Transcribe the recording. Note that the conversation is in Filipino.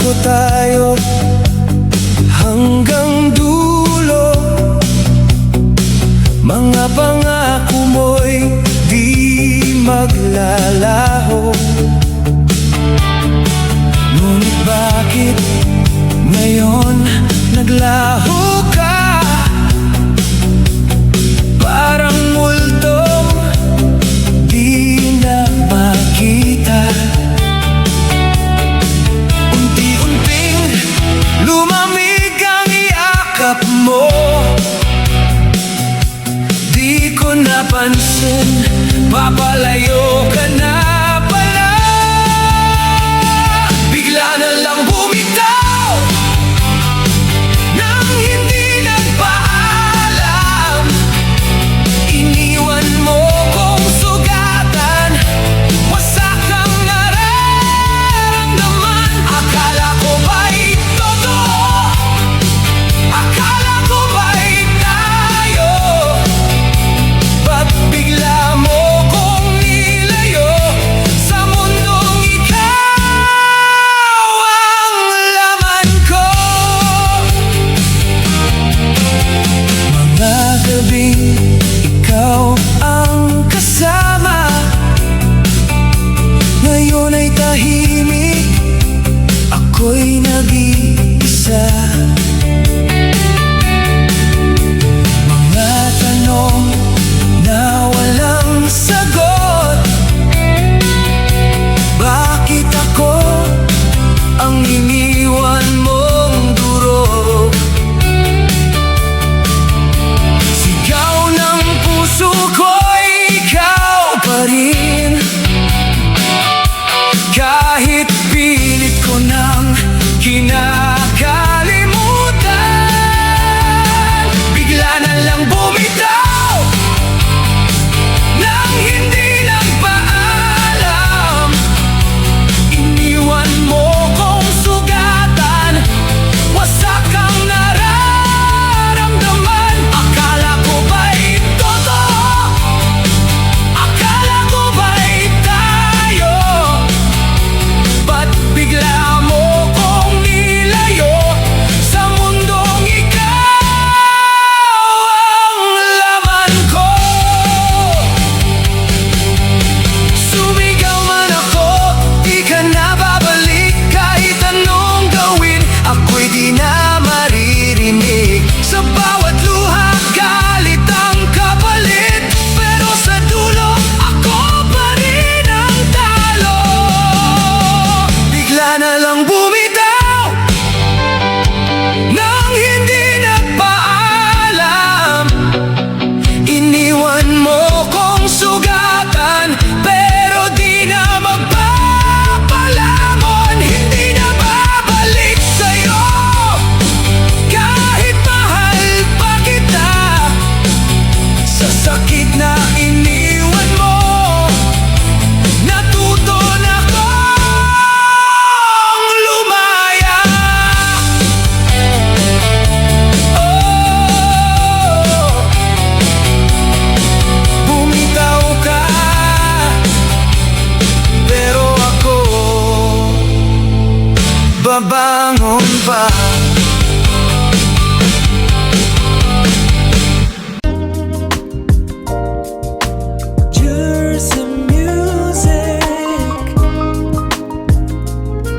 Pangako tayo hanggang dulo. Mga pangako mo'y di maglalaho. Ngunit bakit ngayon naglaho ka? Parang multong di na makita. Unti-unting lumamig ang yakap mo. Di ko napansin, papalayo ka na pala. Bigla na lang bumitaw nang hindi nagpaalam. Iniwan mo kong sugatan, wasak ang nararamdaman. Akala ko ba'y totoo? Akala ko ba'y tayo? Ba't bigla mo kong nilayo sa mundong ikaw ang laman ko? Mga gabing ikaw ang kasama, ngayon ay tahimik, ako'y nag-iisa. Mga tanong na walang sagot, bakit ako ang iniwan mong durog? Sigaw ng puso ko'y ikaw pa rin, kahit pilit ko nang kinakalimutan. Bigla na lang bumitaw nang hindi nagpaalam. Iniwan mo kong sugatan, wasak ang nararamdaman. Akala ko ba'y totoo? Akala ko ba'y tayo? Ba't bigla mo kong nilayo sa mundong ikaw ang laman ko? Sumigaw man ako, di ka na babalik. Kahit anong gawin, ako'y di na maririnig. Sa bawat luha, galit ang kapalit, pero sa dulo, ako pa rin ang talo. Bigla na lang bumitaw nang hindi nagpaalam. Iniwan mo kong sugatan, pero di na magpapalamon. Hindi na babalik sa'yo, kahit mahal pa kita. Sa sakit na iniwan mo, natuto na akong lumaya. Oh, bumitaw ka, pero ako babangon pa.